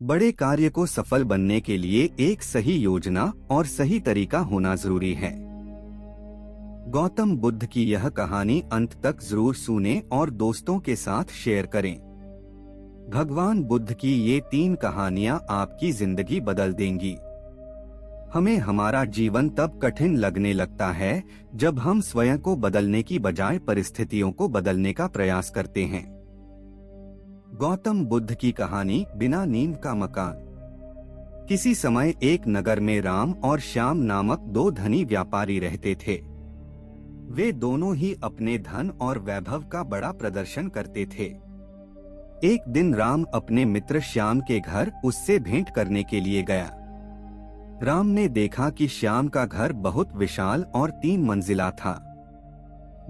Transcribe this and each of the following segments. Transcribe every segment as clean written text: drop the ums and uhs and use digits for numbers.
बड़े कार्य को सफल बनने के लिए एक सही योजना और सही तरीका होना जरूरी है। गौतम बुद्ध की यह कहानी अंत तक जरूर सुने और दोस्तों के साथ शेयर करें। भगवान बुद्ध की ये 3 कहानियां आपकी जिंदगी बदल देंगी। हमें हमारा जीवन तब कठिन लगने लगता है जब हम स्वयं को बदलने की बजाय परिस्थितियों को बदलने का प्रयास करते हैं। गौतम बुद्ध की कहानी बिना नींव का मकान। किसी समय एक नगर में राम और श्याम नामक 2 धनी व्यापारी रहते थे। वे दोनों ही अपने धन और वैभव का बड़ा प्रदर्शन करते थे। एक दिन राम अपने मित्र श्याम के घर उससे भेंट करने के लिए गया। राम ने देखा कि श्याम का घर बहुत विशाल और 3 मंजिला था।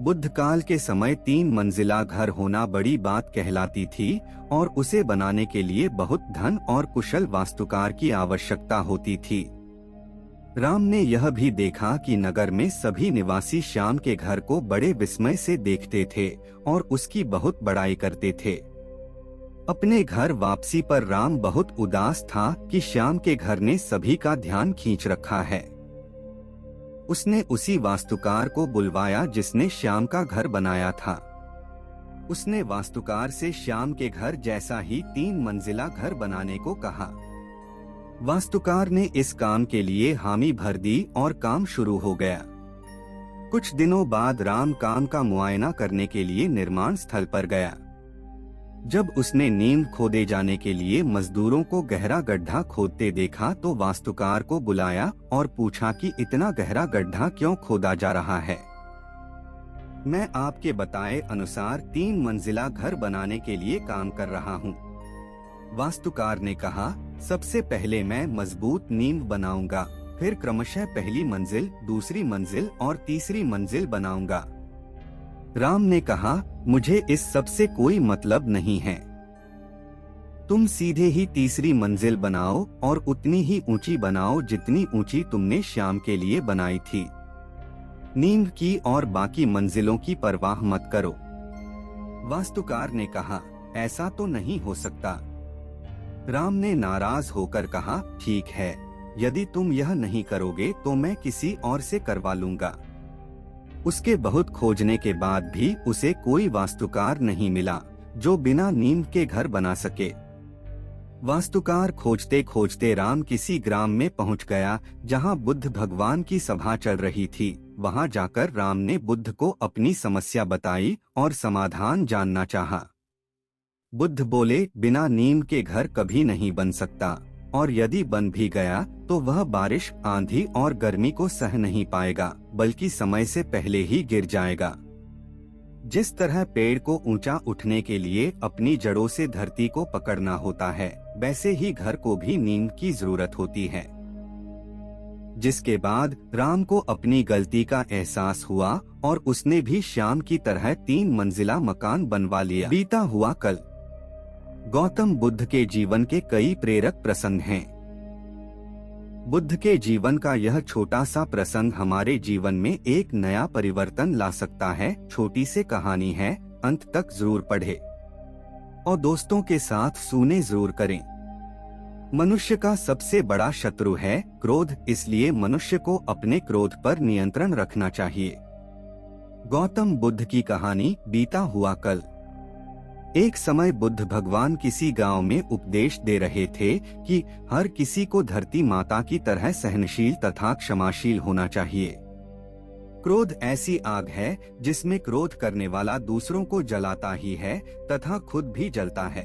बुद्ध काल के समय 3 मंजिला घर होना बड़ी बात कहलाती थी और उसे बनाने के लिए बहुत धन और कुशल वास्तुकार की आवश्यकता होती थी। राम ने यह भी देखा कि नगर में सभी निवासी श्याम के घर को बड़े विस्मय से देखते थे और उसकी बहुत बड़ाई करते थे। अपने घर वापसी पर राम बहुत उदास था कि श्याम के घर ने सभी का ध्यान खींच रखा है। उसने उसी वास्तुकार को बुलवाया जिसने श्याम का घर बनाया था। उसने वास्तुकार से श्याम के घर जैसा ही 3 मंजिला घर बनाने को कहा। वास्तुकार ने इस काम के लिए हामी भर दी और काम शुरू हो गया। कुछ दिनों बाद राम काम का मुआयना करने के लिए निर्माण स्थल पर गया। जब उसने नींव खोदे जाने के लिए मजदूरों को गहरा गड्ढा खोदते देखा तो वास्तुकार को बुलाया और पूछा कि इतना गहरा गड्ढा क्यों खोदा जा रहा है। मैं आपके बताए अनुसार 3 मंजिला घर बनाने के लिए काम कर रहा हूँ। वास्तुकार ने कहा, सबसे पहले मैं मजबूत नींव बनाऊंगा, फिर क्रमशः पहली मंजिल, दूसरी मंजिल और तीसरी मंजिल बनाऊंगा। राम ने कहा, मुझे इस सब से कोई मतलब नहीं है। तुम सीधे ही तीसरी मंजिल बनाओ और उतनी ही ऊंची बनाओ जितनी ऊंची तुमने श्याम के लिए बनाई थी। नींव की और बाकी मंजिलों की परवाह मत करो। वास्तुकार ने कहा, ऐसा तो नहीं हो सकता। राम ने नाराज होकर कहा, ठीक है, यदि तुम यह नहीं करोगे तो मैं किसी और से करवा लूंगा। उसके बहुत खोजने के बाद भी उसे कोई वास्तुकार नहीं मिला जो बिना नींव के घर बना सके। वास्तुकार खोजते खोजते राम किसी ग्राम में पहुंच गया जहां बुद्ध भगवान की सभा चल रही थी। वहां जाकर राम ने बुद्ध को अपनी समस्या बताई और समाधान जानना चाहा। बुद्ध बोले, बिना नींव के घर कभी नहीं बन सकता और यदि बन भी गया तो वह बारिश, आंधी और गर्मी को सह नहीं पाएगा, बल्कि समय से पहले ही गिर जाएगा। जिस तरह पेड़ को ऊंचा उठने के लिए अपनी जड़ों से धरती को पकड़ना होता है, वैसे ही घर को भी नींव की जरूरत होती है। जिसके बाद राम को अपनी गलती का एहसास हुआ और उसने भी श्याम की तरह 3 मंजिला मकान बनवा लिया। बीता हुआ कल। गौतम बुद्ध के जीवन के कई प्रेरक प्रसंग हैं। बुद्ध के जीवन का यह छोटा सा प्रसंग हमारे जीवन में एक नया परिवर्तन ला सकता है। छोटी सी कहानी है, अंत तक जरूर पढ़े और दोस्तों के साथ सुने जरूर करें। मनुष्य का सबसे बड़ा शत्रु है क्रोध, इसलिए मनुष्य को अपने क्रोध पर नियंत्रण रखना चाहिए। गौतम बुद्ध की कहानी बीता हुआ कल। एक समय बुद्ध भगवान किसी गांव में उपदेश दे रहे थे कि हर किसी को धरती माता की तरह सहनशील तथा क्षमाशील होना चाहिए। क्रोध ऐसी आग है जिसमें क्रोध करने वाला दूसरों को जलाता ही है तथा खुद भी जलता है।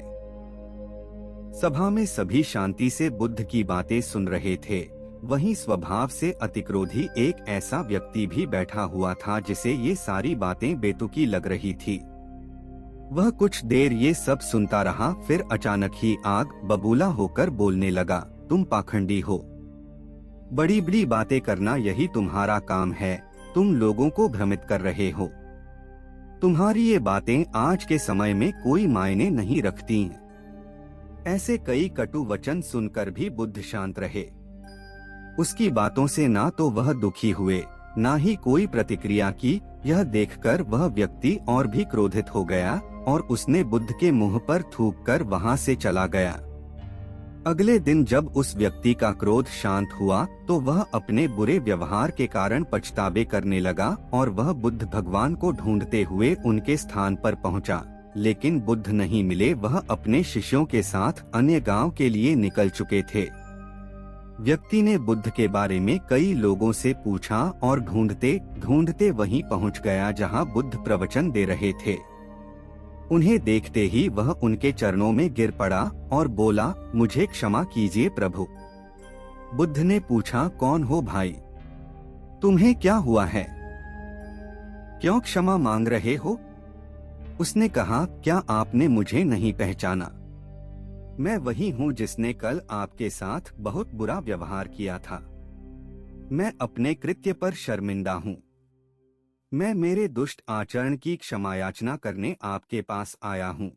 सभा में सभी शांति से बुद्ध की बातें सुन रहे थे। वहीं स्वभाव से अतिक्रोधी एक ऐसा व्यक्ति भी बैठा हुआ था जिसे ये सारी बातें बेतुकी लग रही थी। वह कुछ देर ये सब सुनता रहा, फिर अचानक ही आग बबूला होकर बोलने लगा, तुम पाखंडी हो। बड़ी बड़ी बातें करना यही तुम्हारा काम है। तुम लोगों को भ्रमित कर रहे हो। तुम्हारी ये बातें आज के समय में कोई मायने नहीं रखती। ऐसे कई कटु वचन सुनकर भी बुद्ध शांत रहे। उसकी बातों से ना तो वह दुखी हुए, ना ही कोई प्रतिक्रिया की। यह देखकर वह व्यक्ति और भी क्रोधित हो गया और उसने बुद्ध के मुंह पर थूककर वहां से चला गया। अगले दिन जब उस व्यक्ति का क्रोध शांत हुआ तो वह अपने बुरे व्यवहार के कारण पछतावे करने लगा और वह बुद्ध भगवान को ढूंढते हुए उनके स्थान पर पहुंचा। लेकिन बुद्ध नहीं मिले, वह अपने शिष्यों के साथ अन्य गांव के लिए निकल चुके थे। व्यक्ति ने बुद्ध के बारे में कई लोगों से पूछा और ढूंढते ढूंढते वहीं पहुंच गया जहां बुद्ध प्रवचन दे रहे थे। उन्हें देखते ही वह उनके चरणों में गिर पड़ा और बोला, मुझे क्षमा कीजिए प्रभु। बुद्ध ने पूछा, कौन हो भाई? तुम्हें क्या हुआ है? क्यों क्षमा मांग रहे हो? उसने कहा, क्या आपने मुझे नहीं पहचाना? मैं वही हूँ जिसने कल आपके साथ बहुत बुरा व्यवहार किया था। मैं अपने कृत्य पर शर्मिंदा हूँ। मैं मेरे दुष्ट आचरण की क्षमा याचना करने आपके पास आया हूँ।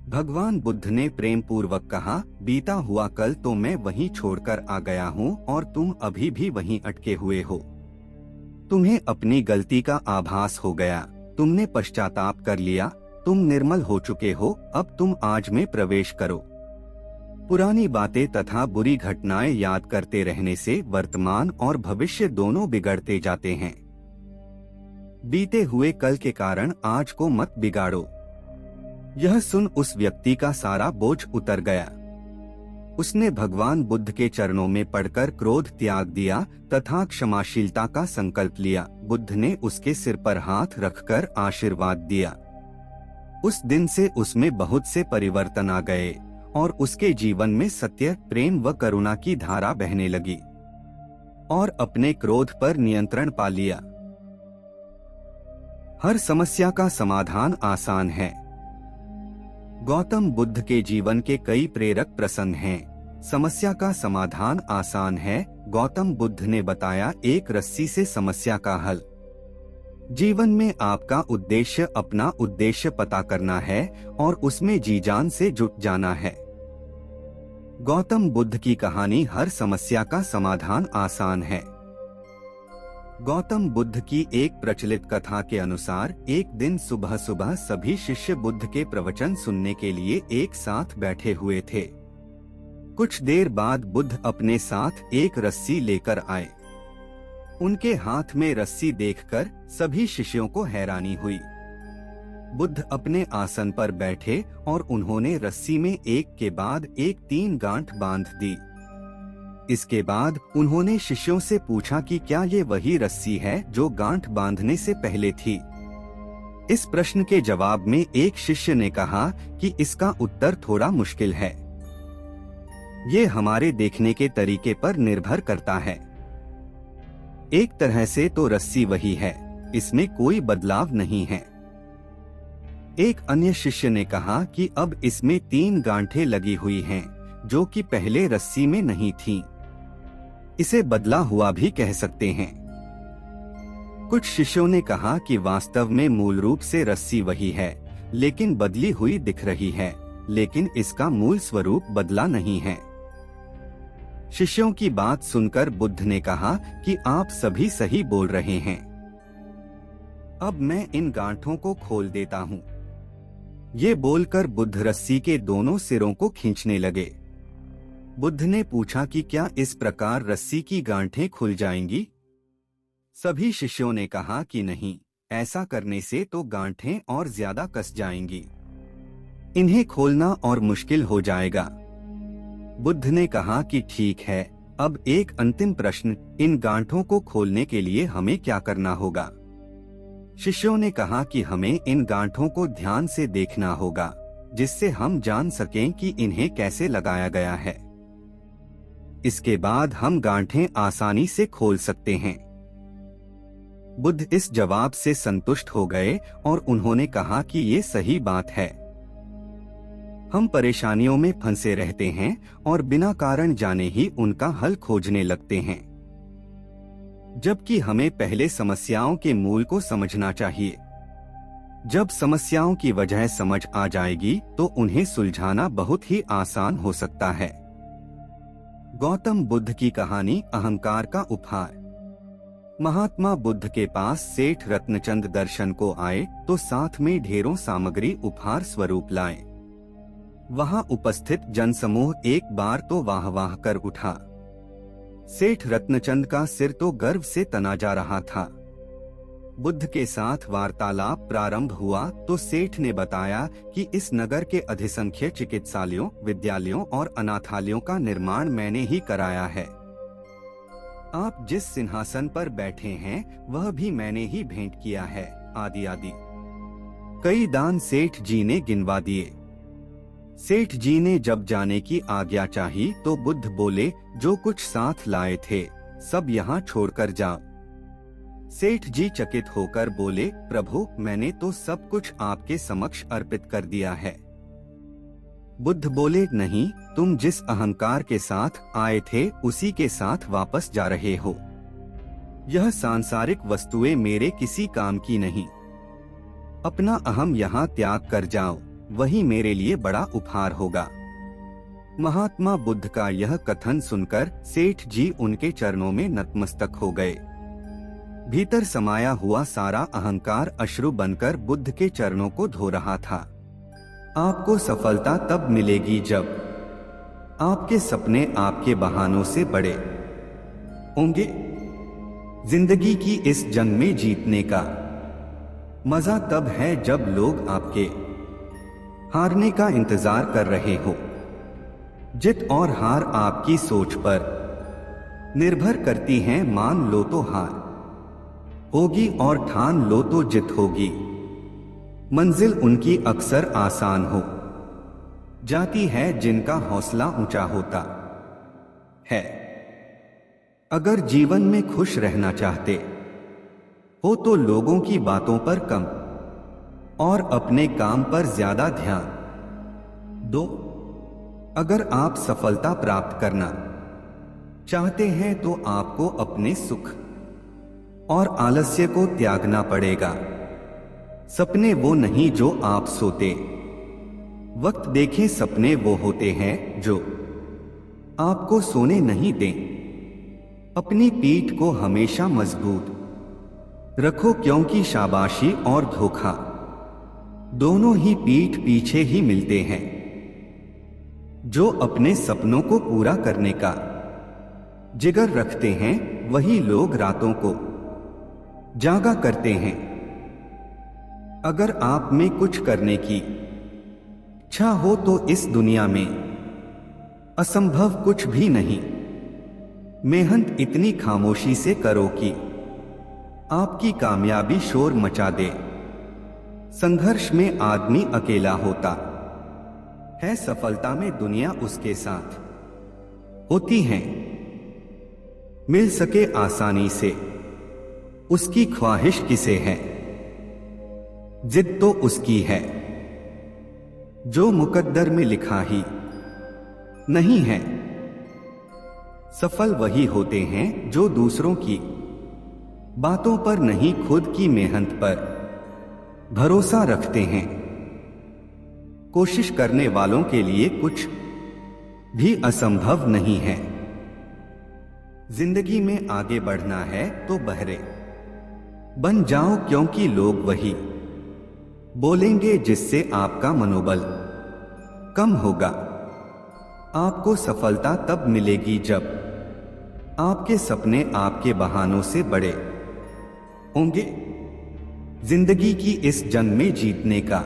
भगवान बुद्ध ने प्रेम पूर्वक कहा, बीता हुआ कल तो मैं वहीं छोड़कर आ गया हूँ और तुम अभी भी वहीं अटके हुए हो। तुम्हें अपनी गलती का आभास हो गया, तुमने पश्चाताप कर लिया, तुम निर्मल हो चुके हो, अब तुम आज में प्रवेश करो। पुरानी बातें तथा बुरी घटनाएं याद करते रहने से वर्तमान और भविष्य दोनों बिगड़ते जाते हैं। बीते हुए कल के कारण आज को मत बिगाड़ो। यह सुन उस व्यक्ति का सारा बोझ उतर गया। उसने भगवान बुद्ध के चरणों में पड़कर क्रोध त्याग दिया तथा क्षमाशीलता का संकल्प लिया। बुद्ध ने उसके सिर पर हाथ रखकर आशीर्वाद दिया। उस दिन से उसमें बहुत से परिवर्तन आ गए और उसके जीवन में सत्य, प्रेम व करुणा की धारा बहने लगी और अपने क्रोध पर नियंत्रण पा लिया। हर समस्या का समाधान आसान है। गौतम बुद्ध के जीवन के कई प्रेरक प्रसंग हैं। समस्या का समाधान आसान है। गौतम बुद्ध ने बताया, एक रस्सी से समस्या का हल। जीवन में आपका उद्देश्य अपना उद्देश्य पता करना है और उसमें जी जान से जुट जाना है। गौतम बुद्ध की कहानी हर समस्या का समाधान आसान है। गौतम बुद्ध की एक प्रचलित कथा के अनुसार एक दिन सुबह सुबह सभी शिष्य बुद्ध के प्रवचन सुनने के लिए एक साथ बैठे हुए थे। कुछ देर बाद बुद्ध अपने साथ एक रस्सी लेकर आए। उनके हाथ में रस्सी देखकर सभी शिष्यों को हैरानी हुई। बुद्ध अपने आसन पर बैठे और उन्होंने रस्सी में एक के बाद एक 3 गांठ बांध दी। इसके बाद उन्होंने शिष्यों से पूछा कि क्या ये वही रस्सी है जो गांठ बांधने से पहले थी। इस प्रश्न के जवाब में एक शिष्य ने कहा कि इसका उत्तर थोड़ा मुश्किल है। ये हमारे देखने के तरीके पर निर्भर करता है। एक तरह से तो रस्सी वही है, इसमें कोई बदलाव नहीं है। एक अन्य शिष्य ने कहा कि अब इसमें 3 गांठें लगी हुई हैं, जो कि पहले रस्सी में नहीं थीं। इसे बदला हुआ भी कह सकते हैं। कुछ शिष्यों ने कहा कि वास्तव में मूल रूप से रस्सी वही है, लेकिन बदली हुई दिख रही है, लेकिन इसका मूल स्वरूप बदला नहीं है। शिष्यों की बात सुनकर बुद्ध ने कहा कि आप सभी सही बोल रहे हैं। अब मैं इन गांठों को खोल देता हूँ। ये बोलकर बुद्ध रस्सी के दोनों सिरों को खींचने लगे। बुद्ध ने पूछा कि क्या इस प्रकार रस्सी की गांठें खुल जाएंगी? सभी शिष्यों ने कहा कि नहीं, ऐसा करने से तो गांठें और ज्यादा कस जाएंगी। इन्हें खोलना और मुश्किल हो जाएगा। बुद्ध ने कहा कि ठीक है, अब एक अंतिम प्रश्न, इन गांठों को खोलने के लिए हमें क्या करना होगा? शिष्यों ने कहा कि हमें इन गांठों को ध्यान से देखना होगा, जिससे हम जान सकें कि इन्हें कैसे लगाया गया है। इसके बाद हम गांठें आसानी से खोल सकते हैं। बुद्ध इस जवाब से संतुष्ट हो गए और उन्होंने कहा कि ये सही बात है। हम परेशानियों में फंसे रहते हैं और बिना कारण जाने ही उनका हल खोजने लगते हैं, जबकि हमें पहले समस्याओं के मूल को समझना चाहिए। जब समस्याओं की वजह समझ आ जाएगी तो उन्हें सुलझाना बहुत ही आसान हो सकता है। गौतम बुद्ध की कहानी अहंकार का उपहार। महात्मा बुद्ध के पास सेठ रत्नचंद दर्शन को आए तो साथ में ढेरों सामग्री उपहार स्वरूप लाए। वहां उपस्थित जनसमूह एक बार तो वाह वाह कर उठा। सेठ रत्नचंद का सिर तो गर्व से तना जा रहा था। बुद्ध के साथ वार्तालाप प्रारंभ हुआ तो सेठ ने बताया कि इस नगर के अधिसंख्य चिकित्सालयों, विद्यालयों और अनाथालयों का निर्माण मैंने ही कराया है। आप जिस सिंहासन पर बैठे हैं वह भी मैंने ही भेंट किया है, आदि आदि। कई दान सेठ जी ने गिनवा दिए। सेठ जी ने जब जाने की आज्ञा चाही तो बुद्ध बोले, जो कुछ साथ लाए थे सब यहाँ छोड़कर जाओ। सेठ जी चकित होकर बोले, प्रभु मैंने तो सब कुछ आपके समक्ष अर्पित कर दिया है। बुद्ध बोले, नहीं, तुम जिस अहंकार के साथ आए थे उसी के साथ वापस जा रहे हो। यह सांसारिक वस्तुएं मेरे किसी काम की नहीं। अपना अहम यहाँ त्याग कर जाओ, वही मेरे लिए बड़ा उपहार होगा। महात्मा बुद्ध का यह कथन सुनकर सेठ जी उनके चरणों में नतमस्तक हो गए। भीतर समाया हुआ सारा अहंकार अश्रु बनकर बुद्ध के चरणों को धो रहा था। आपको सफलता तब मिलेगी जब आपके सपने आपके बहानों से बड़े होंगे। जिंदगी की इस जंग में जीतने का मजा तब है जब लोग आपके हारने का इंतजार कर रहे हो। जित और हार आपकी सोच पर निर्भर करती हैं। मान लो तो हार होगी और ठान लो तो जित होगी। मंजिल उनकी अक्सर आसान हो जाती है जिनका हौसला ऊंचा होता है। अगर जीवन में खुश रहना चाहते हो तो लोगों की बातों पर कम और अपने काम पर ज्यादा ध्यान दो। अगर आप सफलता प्राप्त करना चाहते हैं तो आपको अपने सुख और आलस्य को त्यागना पड़ेगा। सपने वो नहीं जो आप सोते वक्त देखें, सपने वो होते हैं जो आपको सोने नहीं दें। अपनी पीठ को हमेशा मजबूत रखो, क्योंकि शाबाशी और धोखा दोनों ही पीठ पीछे ही मिलते हैं। जो अपने सपनों को पूरा करने का जिगर रखते हैं वही लोग रातों को जागा करते हैं। अगर आप में कुछ करने की इच्छा हो तो इस दुनिया में असंभव कुछ भी नहीं। मेहनत इतनी खामोशी से करो कि आपकी कामयाबी शोर मचा दे। संघर्ष में आदमी अकेला होता है, सफलता में दुनिया उसके साथ होती है। मिल सके आसानी से उसकी ख्वाहिश किसे है, जिद तो उसकी है। जो मुकद्दर में लिखा ही नहीं है। सफल वही होते हैं जो दूसरों की बातों पर नहीं, खुद की मेहनत पर भरोसा रखते हैं। कोशिश करने वालों के लिए कुछ भी असंभव नहीं है। जिंदगी में आगे बढ़ना है तो बहरे बन जाओ, क्योंकि लोग वही बोलेंगे जिससे आपका मनोबल कम होगा। आपको सफलता तब मिलेगी जब आपके सपने आपके बहानों से बड़े होंगे। जिंदगी की इस जंग में जीतने का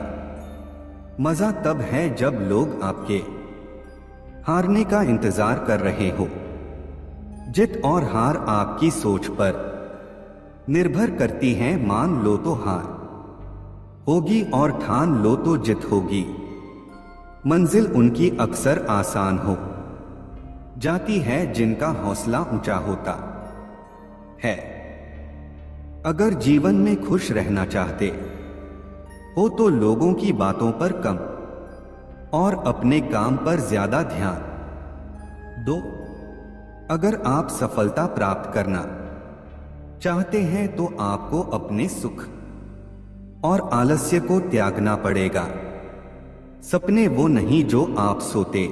मजा तब है जब लोग आपके हारने का इंतजार कर रहे हो। जित और हार आपकी सोच पर निर्भर करती हैं। मान लो तो हार होगी और ठान लो तो जित होगी। मंजिल उनकी अक्सर आसान हो जाती है जिनका हौसला ऊंचा होता है। अगर जीवन में खुश रहना चाहते हो तो लोगों की बातों पर कम और अपने काम पर ज्यादा ध्यान दो। अगर आप सफलता प्राप्त करना चाहते हैं तो आपको अपने सुख और आलस्य को त्यागना पड़ेगा। सपने वो नहीं जो आप सोते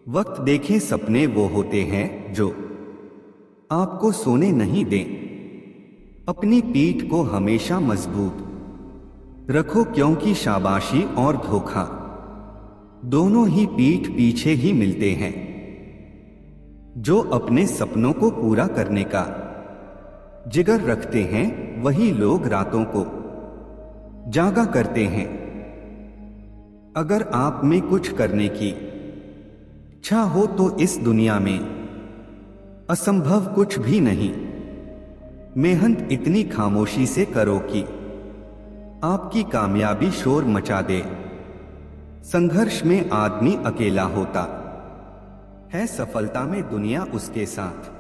वक्त देखें, सपने वो होते हैं जो आपको सोने नहीं दें। अपनी पीठ को हमेशा मजबूत रखो, क्योंकि शाबाशी और धोखा दोनों ही पीठ पीछे ही मिलते हैं। जो अपने सपनों को पूरा करने का जिगर रखते हैं वही लोग रातों को जागा करते हैं। अगर आप में कुछ करने की इच्छा हो तो इस दुनिया में असंभव कुछ भी नहीं। मेहनत इतनी खामोशी से करो कि आपकी कामयाबी शोर मचा दे। संघर्ष में आदमी अकेला होता है, सफलता में दुनिया उसके साथ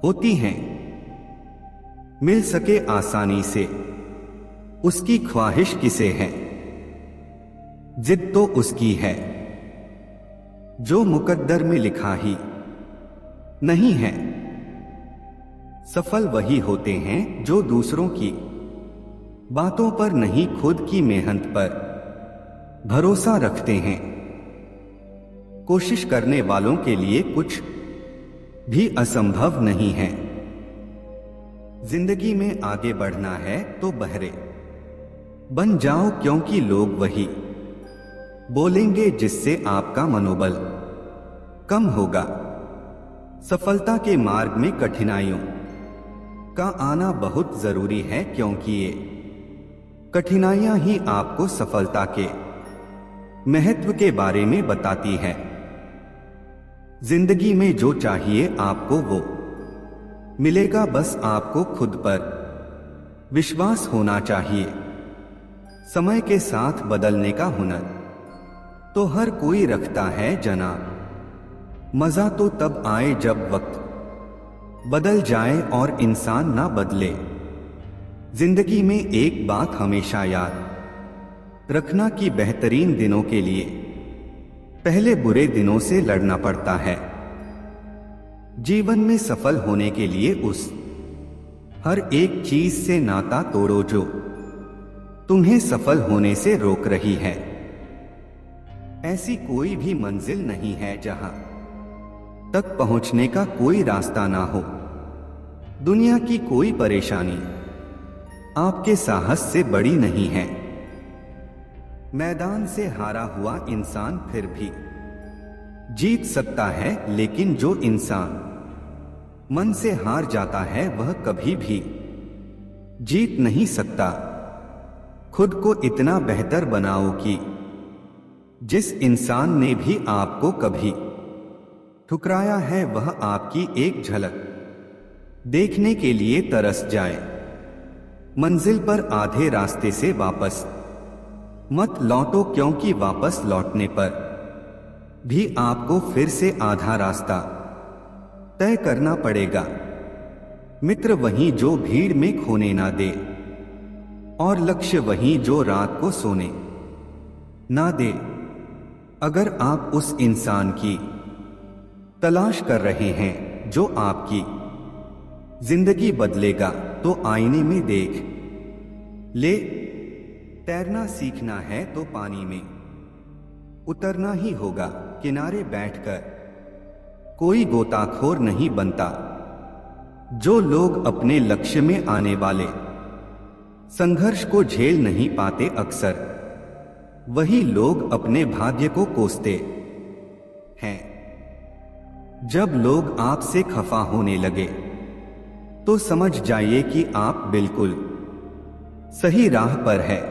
होती है। मिल सके आसानी से उसकी ख्वाहिश किसे है, जिद तो उसकी है। जो मुकद्दर में लिखा ही नहीं है। सफल वही होते हैं जो दूसरों की बातों पर नहीं, खुद की मेहनत पर भरोसा रखते हैं। कोशिश करने वालों के लिए कुछ भी असंभव नहीं है। जिंदगी में आगे बढ़ना है तो बहरे बन जाओ, क्योंकि लोग वही बोलेंगे जिससे आपका मनोबल कम होगा। सफलता के मार्ग में कठिनाइयों का आना बहुत जरूरी है, क्योंकि ये कठिनाइयां ही आपको सफलता के महत्व के बारे में बताती है। जिंदगी में जो चाहिए आपको वो मिलेगा, बस आपको खुद पर विश्वास होना चाहिए। समय के साथ बदलने का हुनर तो हर कोई रखता है जनाब। मजा तो तब आए जब वक्त बदल जाए और इंसान ना बदले। जिंदगी में एक बात हमेशा याद रखना कि बेहतरीन दिनों के लिए पहले बुरे दिनों से लड़ना पड़ता है। जीवन में सफल होने के लिए उस हर एक चीज से नाता तोड़ो जो तुम्हें सफल होने से रोक रही है। ऐसी कोई भी मंजिल नहीं है जहां तक पहुंचने का कोई रास्ता ना हो। दुनिया की कोई परेशानी आपके साहस से बड़ी नहीं है। मैदान से हारा हुआ इंसान फिर भी जीत सकता है, लेकिन जो इंसान मन से हार जाता है वह कभी भी जीत नहीं सकता। खुद को इतना बेहतर बनाओ कि जिस इंसान ने भी आपको कभी ठुकराया है वह आपकी एक झलक देखने के लिए तरस जाए। मंजिल पर आधे रास्ते से वापस मत लौटो, क्योंकि वापस लौटने पर भी आपको फिर से आधा रास्ता तय करना पड़ेगा। मित्र वही जो भीड़ में खोने ना दे, और लक्ष्य वही जो रात को सोने ना दे। अगर आप उस इंसान की तलाश कर रहे हैं जो आपकी जिंदगी बदलेगा, तो आईने में देख ले। तैरना सीखना है तो पानी में उतरना ही होगा। किनारे बैठकर कोई गोताखोर नहीं बनता। जो लोग अपने लक्ष्य में आने वाले संघर्ष को झेल नहीं पाते, अक्सर वही लोग अपने भाग्य को कोसते हैं। जब लोग आपसे खफा होने लगे तो समझ जाइए कि आप बिल्कुल सही राह पर है।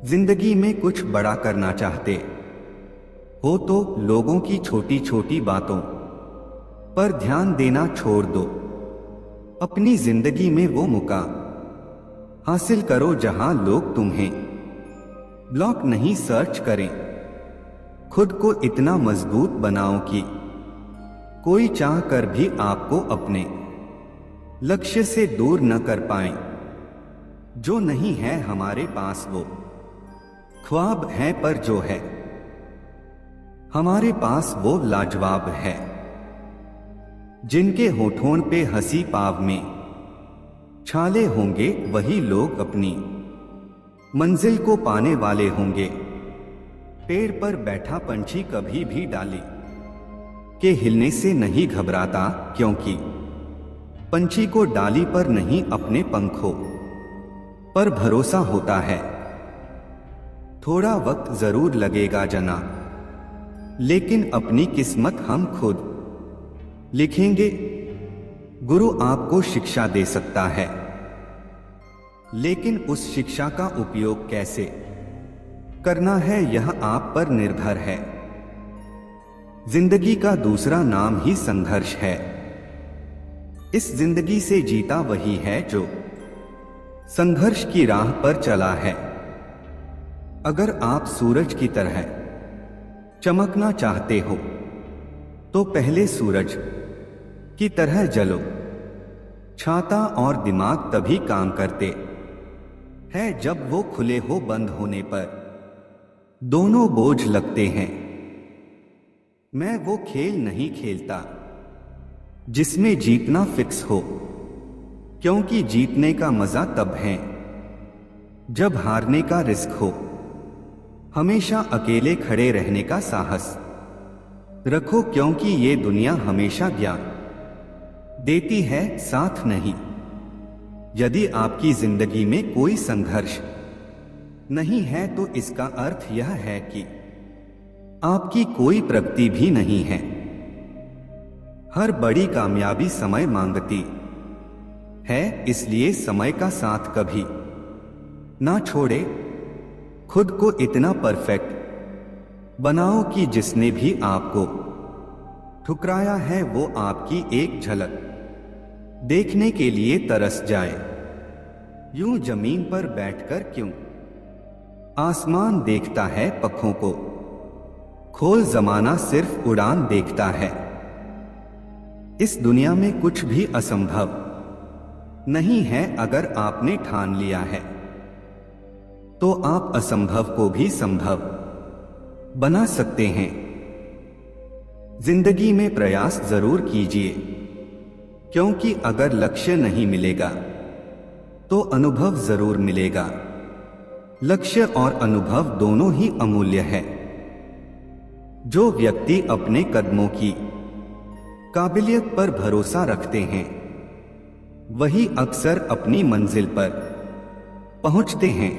जिंदगी में कुछ बड़ा करना चाहते हो तो लोगों की छोटी छोटी बातों पर ध्यान देना छोड़ दो। अपनी जिंदगी में वो मुकाम हासिल करो जहां लोग तुम्हें ब्लॉक नहीं सर्च करें। खुद को इतना मजबूत बनाओ कि कोई चाह कर भी आपको अपने लक्ष्य से दूर न कर पाए। जो नहीं है हमारे पास वो ख्वाब है, पर जो है हमारे पास वो लाजवाब है। जिनके होठों पे हंसी पाव में छाले होंगे वही लोग अपनी मंजिल को पाने वाले होंगे। पेड़ पर बैठा पंछी कभी भी डाली के हिलने से नहीं घबराता, क्योंकि पंछी को डाली पर नहीं अपने पंखों पर भरोसा होता है। थोड़ा वक्त जरूर लगेगा जना, लेकिन अपनी किस्मत हम खुद लिखेंगे। गुरु आपको शिक्षा दे सकता है, लेकिन उस शिक्षा का उपयोग कैसे करना है यह आप पर निर्भर है। जिंदगी का दूसरा नाम ही संघर्ष है। इस जिंदगी से जीता वही है जो संघर्ष की राह पर चला है। अगर आप सूरज की तरह चमकना चाहते हो तो पहले सूरज की तरह जलो। छाता और दिमाग तभी काम करते हैं जब वो खुले हो, बंद होने पर दोनों बोझ लगते हैं। मैं वो खेल नहीं खेलता जिसमें जीतना फिक्स हो, क्योंकि जीतने का मजा तब है जब हारने का रिस्क हो। हमेशा अकेले खड़े रहने का साहस रखो, क्योंकि ये दुनिया हमेशा ज्ञान देती है, साथ नहीं। यदि आपकी जिंदगी में कोई संघर्ष नहीं है तो इसका अर्थ यह है कि आपकी कोई प्रगति भी नहीं है। हर बड़ी कामयाबी समय मांगती है, इसलिए समय का साथ कभी ना छोड़े। खुद को इतना परफेक्ट बनाओ कि जिसने भी आपको ठुकराया है वो आपकी एक झलक देखने के लिए तरस जाए। यूं जमीन पर बैठकर क्यों आसमान देखता है, पखों को खोल जमाना सिर्फ उड़ान देखता है। इस दुनिया में कुछ भी असंभव नहीं है। अगर आपने ठान लिया है तो आप असंभव को भी संभव बना सकते हैं। जिंदगी में प्रयास जरूर कीजिए, क्योंकि अगर लक्ष्य नहीं मिलेगा तो अनुभव जरूर मिलेगा। लक्ष्य और अनुभव दोनों ही अमूल्य है। जो व्यक्ति अपने कदमों की काबिलियत पर भरोसा रखते हैं वही अक्सर अपनी मंजिल पर पहुंचते हैं।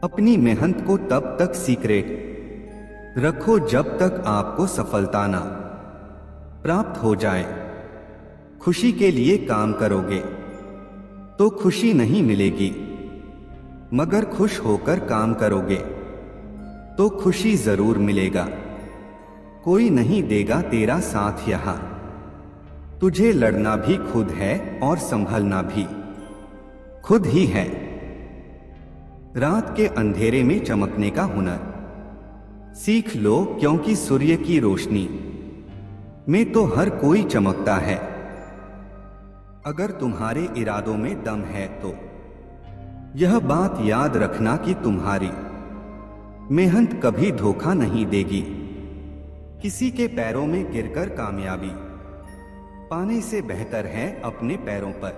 अपनी मेहनत को तब तक सीक्रेट रखो जब तक आपको सफलता ना प्राप्त हो जाए। खुशी के लिए काम करोगे तो खुशी नहीं मिलेगी, मगर खुश होकर काम करोगे तो खुशी जरूर मिलेगा। कोई नहीं देगा तेरा साथ यहाँ, तुझे लड़ना भी खुद है और संभलना भी खुद ही है। रात के अंधेरे में चमकने का हुनर सीख लो, क्योंकि सूर्य की रोशनी में तो हर कोई चमकता है। अगर तुम्हारे इरादों में दम है तो यह बात याद रखना कि तुम्हारी मेहनत कभी धोखा नहीं देगी। किसी के पैरों में गिरकर कामयाबी पाने से बेहतर है अपने पैरों पर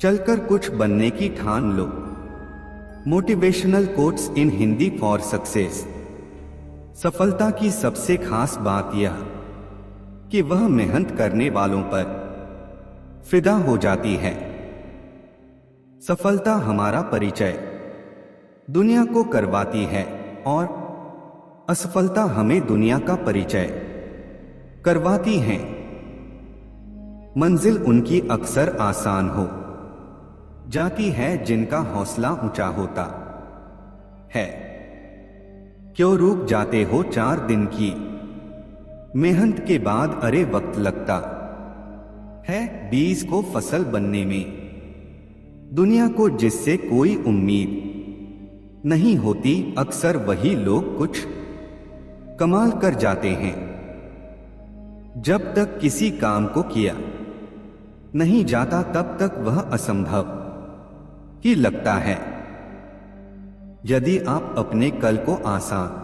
चलकर कुछ बनने की ठान लो। Motivational quotes in Hindi for success. सफलता की सबसे खास बात यह कि वह मेहनत करने वालों पर फिदा हो जाती है। सफलता हमारा परिचय दुनिया को करवाती है और असफलता हमें दुनिया का परिचय करवाती है। मंजिल उनकी अक्सर आसान हो जाती है जिनका हौसला ऊंचा होता है। क्यों रुक जाते हो 4 दिन की मेहनत के बाद, अरे वक्त लगता है बीज को फसल बनने में। दुनिया को जिससे कोई उम्मीद नहीं होती, अक्सर वही लोग कुछ कमाल कर जाते हैं। जब तक किसी काम को किया नहीं जाता तब तक वह असंभव ही लगता है। यदि आप अपने कल को आसान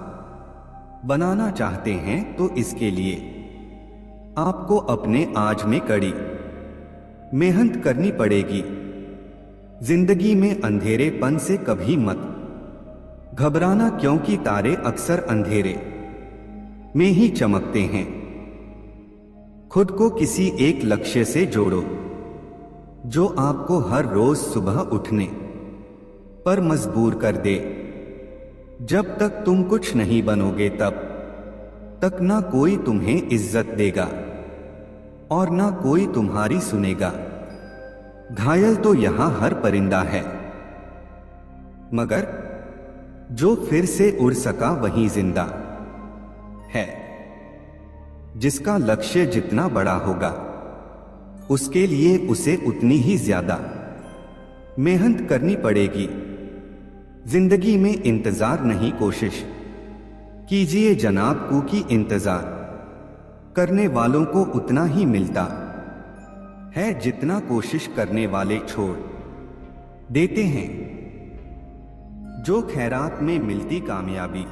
बनाना चाहते हैं तो इसके लिए आपको अपने आज में कड़ी मेहनत करनी पड़ेगी। जिंदगी में अंधेरेपन से कभी मत घबराना, क्योंकि तारे अक्सर अंधेरे में ही चमकते हैं। खुद को किसी एक लक्ष्य से जोड़ो जो आपको हर रोज सुबह उठने पर मजबूर कर दे। जब तक तुम कुछ नहीं बनोगे तब तक ना कोई तुम्हें इज्जत देगा और ना कोई तुम्हारी सुनेगा। घायल तो यहां हर परिंदा है, मगर जो फिर से उड़ सका वही जिंदा है। जिसका लक्ष्य जितना बड़ा होगा उसके लिए उसे उतनी ही ज्यादा मेहनत करनी पड़ेगी। जिंदगी में इंतजार नहीं, कोशिश कीजिए जनाब, क्योंकि इंतजार करने वालों को उतना ही मिलता है जितना कोशिश करने वाले छोड़ देते हैं। जो खैरात में मिलती कामयाबी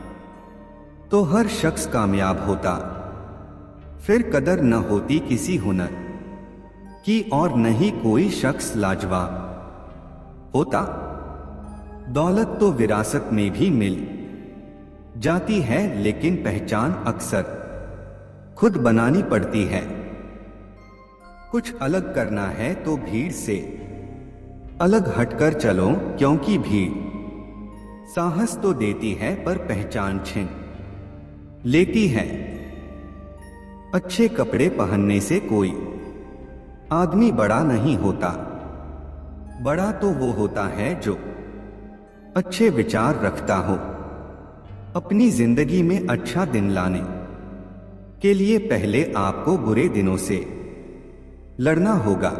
तो हर शख्स कामयाब होता, फिर कदर न होती किसी हुनर की और न ही कोई शख्स लाजवाब होता। दौलत तो विरासत में भी मिल जाती है, लेकिन पहचान अक्सर खुद बनानी पड़ती है। कुछ अलग करना है तो भीड़ से अलग हटकर चलो, क्योंकि भीड़ साहस तो देती है पर पहचान छीन लेती है। अच्छे कपड़े पहनने से कोई आदमी बड़ा नहीं होता, बड़ा तो वो होता है जो अच्छे विचार रखता हो। अपनी जिंदगी में अच्छा दिन लाने के लिए पहले आपको बुरे दिनों से लड़ना होगा।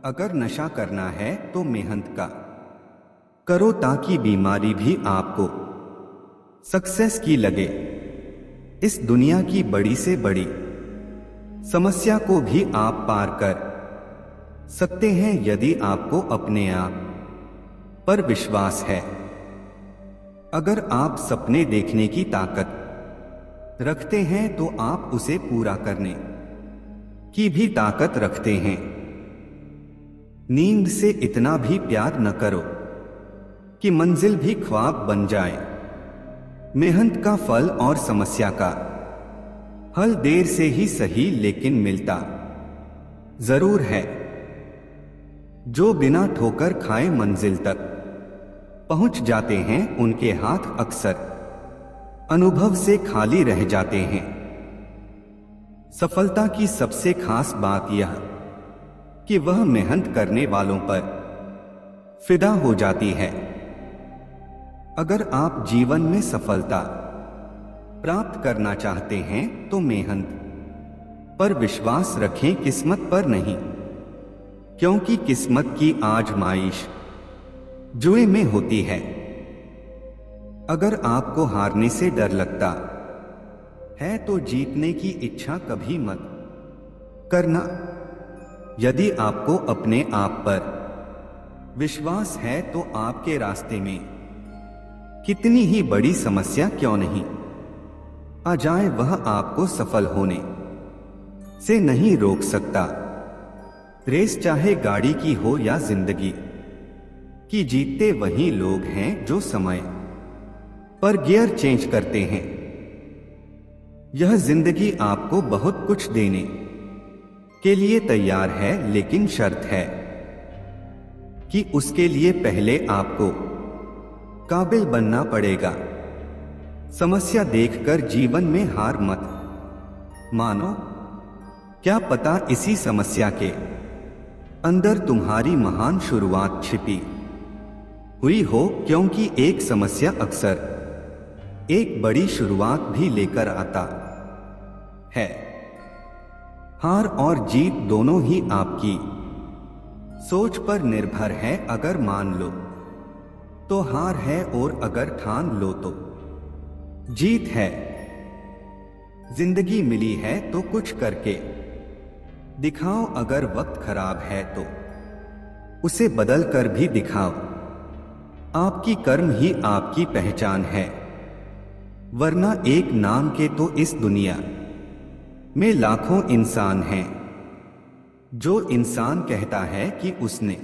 अगर नशा करना है तो मेहनत का करो, ताकि बीमारी भी आपको सक्सेस की लगे। इस दुनिया की बड़ी से बड़ी समस्या को भी आप पार कर सकते हैं यदि आपको अपने आप पर विश्वास है। अगर आप सपने देखने की ताकत रखते हैं तो आप उसे पूरा करने की भी ताकत रखते हैं। नींद से इतना भी प्यार न करो कि मंजिल भी ख्वाब बन जाए। मेहनत का फल और समस्या का हल देर से ही सही, लेकिन मिलता जरूर है। जो बिना ठोकर खाए मंजिल तक पहुंच जाते हैं, उनके हाथ अक्सर अनुभव से खाली रह जाते हैं। सफलता की सबसे खास बात यह कि वह मेहनत करने वालों पर फिदा हो जाती है। अगर आप जीवन में सफलता प्राप्त करना चाहते हैं तो मेहनत पर विश्वास रखें, किस्मत पर नहीं, क्योंकि किस्मत की आजमाइश जुए में होती है। अगर आपको हारने से डर लगता है तो जीतने की इच्छा कभी मत करना। यदि आपको अपने आप पर विश्वास है तो आपके रास्ते में कितनी ही बड़ी समस्या क्यों नहीं आ जाए, वह आपको सफल होने से नहीं रोक सकता। रेस चाहे गाड़ी की हो या जिंदगी की, जीतते वही लोग हैं जो समय पर गियर चेंज करते हैं। यह जिंदगी आपको बहुत कुछ देने के लिए तैयार है, लेकिन शर्त है कि उसके लिए पहले आपको काबिल बनना पड़ेगा। समस्या देखकर जीवन में हार मत मानो, क्या पता इसी समस्या के अंदर तुम्हारी महान शुरुआत छिपी हुई हो, क्योंकि एक समस्या अक्सर एक बड़ी शुरुआत भी लेकर आता है। हार और जीत दोनों ही आपकी सोच पर निर्भर है। अगर मान लो तो हार है, और अगर ठान लो तो जीत है। जिंदगी मिली है तो कुछ करके दिखाओ। अगर वक्त खराब है तो उसे बदल कर भी दिखाओ। आपकी कर्म ही आपकी पहचान है, वरना एक नाम के तो इस दुनिया में लाखों इंसान हैं। जो इंसान कहता है कि उसने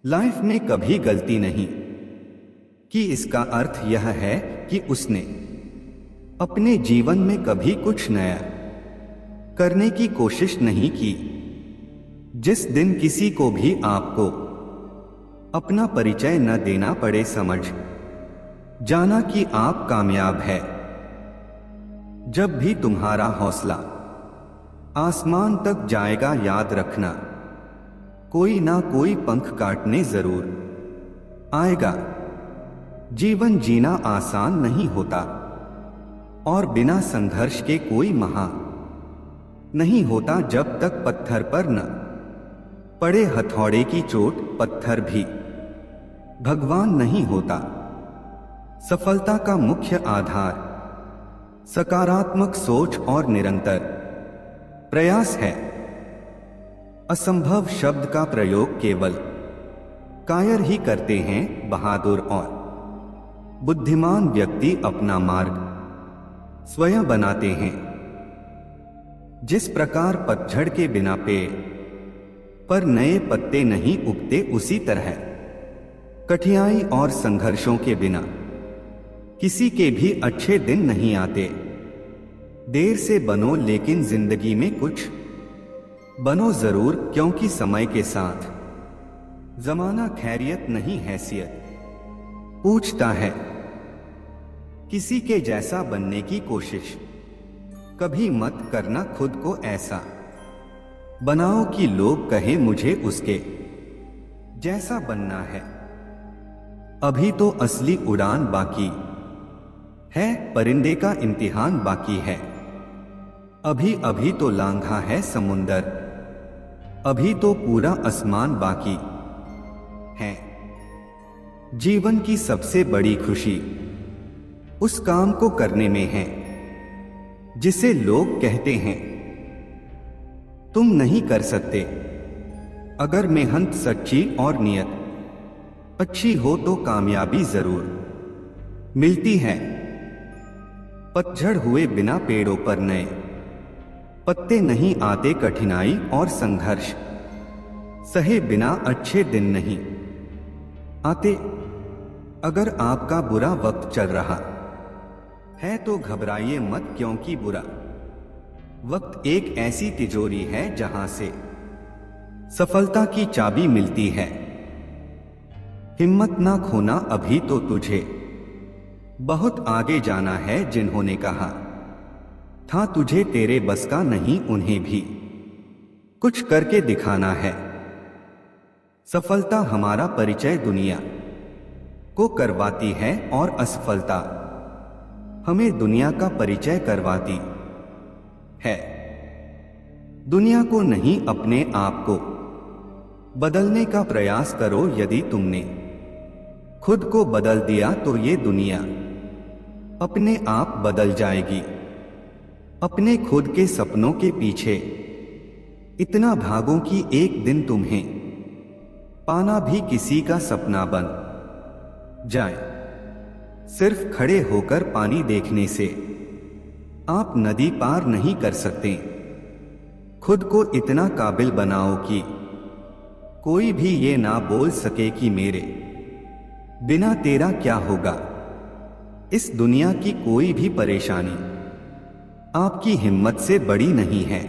लाइफ में कभी गलती नहीं की, इसका अर्थ यह है कि उसने अपने जीवन में कभी कुछ नया करने की कोशिश नहीं की। जिस दिन किसी को भी आपको अपना परिचय न देना पड़े, समझ जाना कि आप कामयाब है। जब भी तुम्हारा हौसला आसमान तक जाएगा, याद रखना कोई ना कोई पंख काटने जरूर आएगा। जीवन जीना आसान नहीं होता और बिना संघर्ष के कोई महा नहीं होता। जब तक पत्थर पर न पड़े हथौड़े की चोट, पत्थर भी भगवान नहीं होता। सफलता का मुख्य आधार सकारात्मक सोच और निरंतर प्रयास है। असंभव शब्द का प्रयोग केवल कायर ही करते हैं। बहादुर और बुद्धिमान व्यक्ति अपना मार्ग स्वयं बनाते हैं। जिस प्रकार पतझड़ के बिना पेड़ पर नए पत्ते नहीं उगते, उसी तरह कठिनाई और संघर्षों के बिना किसी के भी अच्छे दिन नहीं आते। देर से बनो लेकिन जिंदगी में कुछ बनो जरूर, क्योंकि समय के साथ जमाना खैरियत नहीं हैसियत पूछता है। किसी के जैसा बनने की कोशिश कभी मत करना, खुद को ऐसा बनाओ कि लोग कहें मुझे उसके जैसा बनना है। अभी तो असली उड़ान बाकी है, परिंदे का इम्तिहान बाकी है। अभी अभी तो लांघा है समुंदर, अभी तो पूरा आसमान बाकी है। जीवन की सबसे बड़ी खुशी उस काम को करने में है जिसे लोग कहते हैं तुम नहीं कर सकते। अगर मेहनत सच्ची और नियत अच्छी हो तो कामयाबी जरूर मिलती है। पतझड़ हुए बिना पेड़ों पर नए पत्ते नहीं आते। कठिनाई और संघर्ष सहे बिना अच्छे दिन नहीं आते। अगर आपका बुरा वक्त चल रहा है तो घबराइए मत, क्योंकि बुरा वक्त एक ऐसी तिजोरी है जहां से सफलता की चाबी मिलती है। हिम्मत ना खोना, अभी तो तुझे बहुत आगे जाना है। जिन्होंने कहा था तुझे तेरे बस का नहीं, उन्हें भी कुछ करके दिखाना है। सफलता हमारा परिचय दुनिया को करवाती है और असफलता हमें दुनिया का परिचय करवाती है। दुनिया को नहीं, अपने आप को बदलने का प्रयास करो। यदि तुमने खुद को बदल दिया तो ये दुनिया अपने आप बदल जाएगी। अपने खुद के सपनों के पीछे इतना भागो कि एक दिन तुम्हें पाना भी किसी का सपना बन जाए। सिर्फ खड़े होकर पानी देखने से आप नदी पार नहीं कर सकते। खुद को इतना काबिल बनाओ कि कोई भी ये ना बोल सके कि मेरे बिना तेरा क्या होगा। इस दुनिया की कोई भी परेशानी आपकी हिम्मत से बड़ी नहीं है।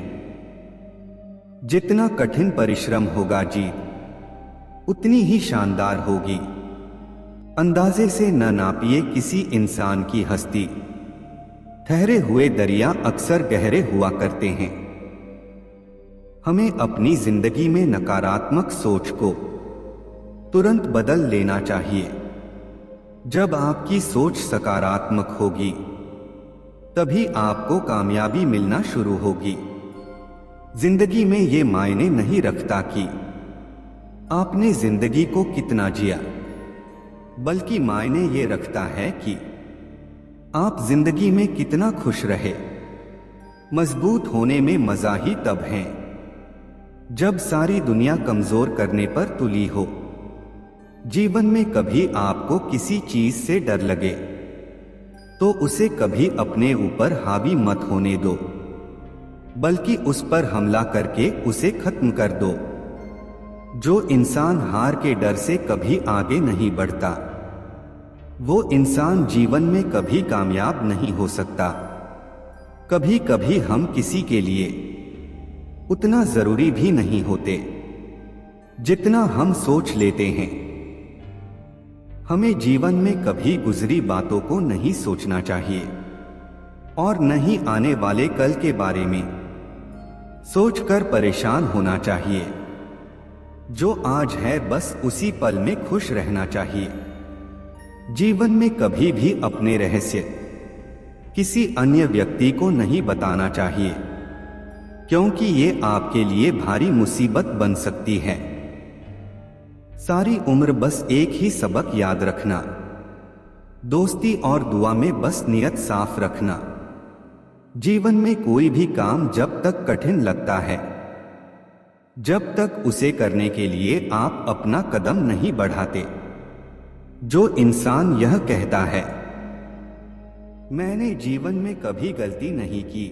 जितना कठिन परिश्रम होगा, जीत उतनी ही शानदार होगी। अंदाजे से न नापिए किसी इंसान की हस्ती। ठहरे हुए दरिया अक्सर गहरे हुआ करते हैं। हमें अपनी जिंदगी में नकारात्मक सोच को तुरंत बदल लेना चाहिए। जब आपकी सोच सकारात्मक होगी तभी आपको कामयाबी मिलना शुरू होगी। जिंदगी में ये मायने नहीं रखता कि आपने जिंदगी को कितना जिया, बल्कि मायने ये रखता है कि आप जिंदगी में कितना खुश रहे। मजबूत होने में मजा ही तब है जब सारी दुनिया कमजोर करने पर तुली हो। जीवन में कभी आपको किसी चीज से डर लगे तो उसे कभी अपने ऊपर हावी मत होने दो, बल्कि उस पर हमला करके उसे खत्म कर दो। जो इंसान हार के डर से कभी आगे नहीं बढ़ता, वो इंसान जीवन में कभी कामयाब नहीं हो सकता। कभी कभी हम किसी के लिए उतना जरूरी भी नहीं होते जितना हम सोच लेते हैं। हमें जीवन में कभी गुजरी बातों को नहीं सोचना चाहिए और नहीं आने वाले कल के बारे में सोचकर परेशान होना चाहिए। जो आज है बस उसी पल में खुश रहना चाहिए। जीवन में कभी भी अपने रहस्य किसी अन्य व्यक्ति को नहीं बताना चाहिए, क्योंकि ये आपके लिए भारी मुसीबत बन सकती है। सारी उम्र बस एक ही सबक याद रखना, दोस्ती और दुआ में बस नियत साफ रखना। जीवन में कोई भी काम जब तक कठिन लगता है, जब तक उसे करने के लिए आप अपना कदम नहीं बढ़ाते। जो इंसान यह कहता है मैंने जीवन में कभी गलती नहीं की,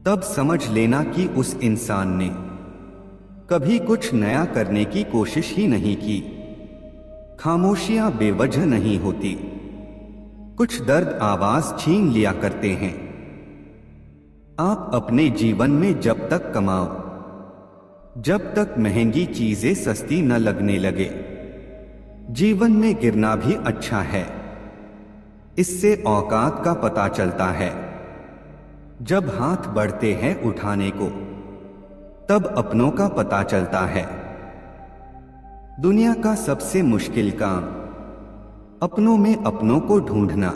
तब समझ लेना कि उस इंसान ने कभी कुछ नया करने की कोशिश ही नहीं की। खामोशियां बेवजह नहीं होती, कुछ दर्द आवाज छीन लिया करते हैं। आप अपने जीवन में जब तक कमाओ, जब तक महंगी चीजें सस्ती न लगने लगे। जीवन में गिरना भी अच्छा है, इससे औकात का पता चलता है। जब हाथ बढ़ते हैं उठाने को, तब अपनों का पता चलता है। दुनिया का सबसे मुश्किल काम अपनों में अपनों को ढूंढना।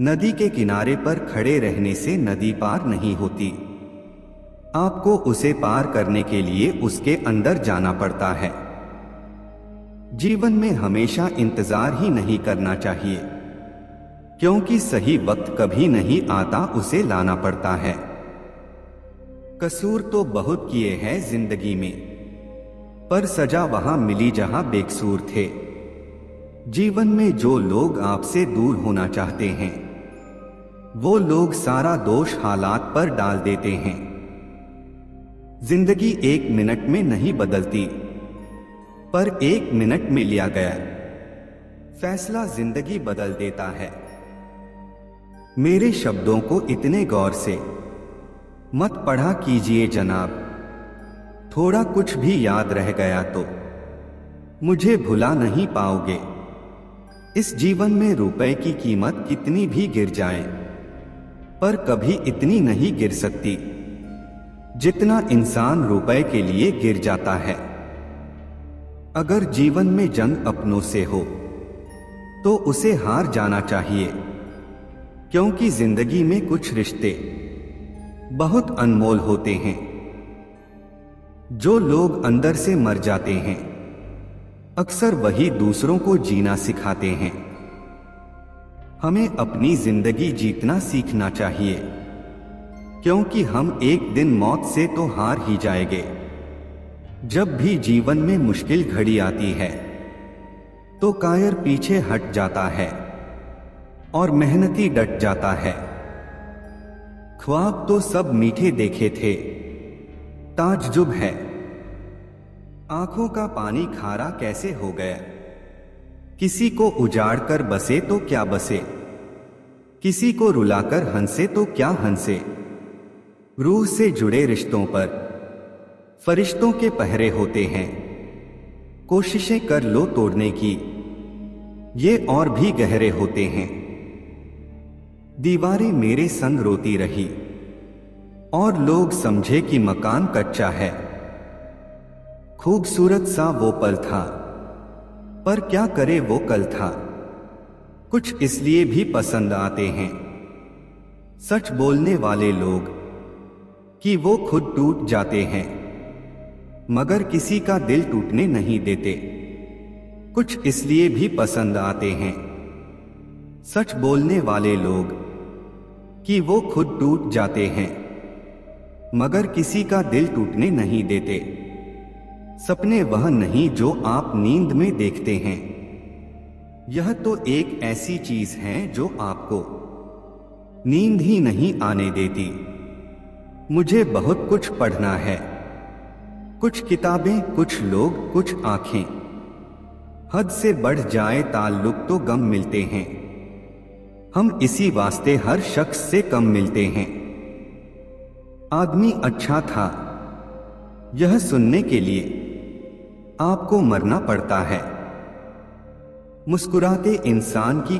नदी के किनारे पर खड़े रहने से नदी पार नहीं होती, आपको उसे पार करने के लिए उसके अंदर जाना पड़ता है। जीवन में हमेशा इंतजार ही नहीं करना चाहिए, क्योंकि सही वक्त कभी नहीं आता, उसे लाना पड़ता है। कसूर तो बहुत किए हैं जिंदगी में, पर सजा वहां मिली जहां बेकसूर थे। जीवन में जो लोग आपसे दूर होना चाहते हैं, वो लोग सारा दोष हालात पर डाल देते हैं। जिंदगी 1 मिनट में नहीं बदलती, पर 1 मिनट में लिया गया फैसला जिंदगी बदल देता है। मेरे शब्दों को इतने गौर से मत पढ़ा कीजिए जनाब, थोड़ा कुछ भी याद रह गया तो मुझे भुला नहीं पाओगे। इस जीवन में रुपए की कीमत कितनी भी गिर जाए, पर कभी इतनी नहीं गिर सकती जितना इंसान रुपए के लिए गिर जाता है। अगर जीवन में जंग अपनों से हो तो उसे हार जाना चाहिए, क्योंकि जिंदगी में कुछ रिश्ते बहुत अनमोल होते हैं। जो लोग अंदर से मर जाते हैं, अक्सर वही दूसरों को जीना सिखाते हैं। हमें अपनी जिंदगी जीतना सीखना चाहिए, क्योंकि हम एक दिन मौत से तो हार ही जाएंगे। जब भी जीवन में मुश्किल घड़ी आती है, तो कायर पीछे हट जाता है और मेहनती डट जाता है। ख्वाब तो सब मीठे देखे थे, ताज्जुब है आंखों का पानी खारा कैसे हो गया। किसी को उजाड़ कर बसे तो क्या बसे, किसी को रुलाकर हंसे तो क्या हंसे। रूह से जुड़े रिश्तों पर फरिश्तों के पहरे होते हैं, कोशिशें कर लो तोड़ने की, ये और भी गहरे होते हैं। दीवारें मेरे संग रोती रही और लोग समझे कि मकान कच्चा है। खूबसूरत सा वो पल था, पर क्या करे वो कल था। कुछ इसलिए भी पसंद आते हैं सच बोलने वाले लोग, कि वो खुद टूट जाते हैं मगर किसी का दिल टूटने नहीं देते। कुछ इसलिए भी पसंद आते हैं सच बोलने वाले लोग, कि वो खुद टूट जाते हैं मगर किसी का दिल टूटने नहीं देते। सपने वह नहीं जो आप नींद में देखते हैं, यह तो एक ऐसी चीज है जो आपको नींद ही नहीं आने देती। मुझे बहुत कुछ पढ़ना है, कुछ किताबें, कुछ लोग, कुछ आंखें। हद से बढ़ जाए ताल्लुक तो गम मिलते हैं, हम इसी वास्ते हर शख्स से कम मिलते हैं। आदमी अच्छा था यह सुनने के लिए आपको मरना पड़ता है। मुस्कुराते इंसान की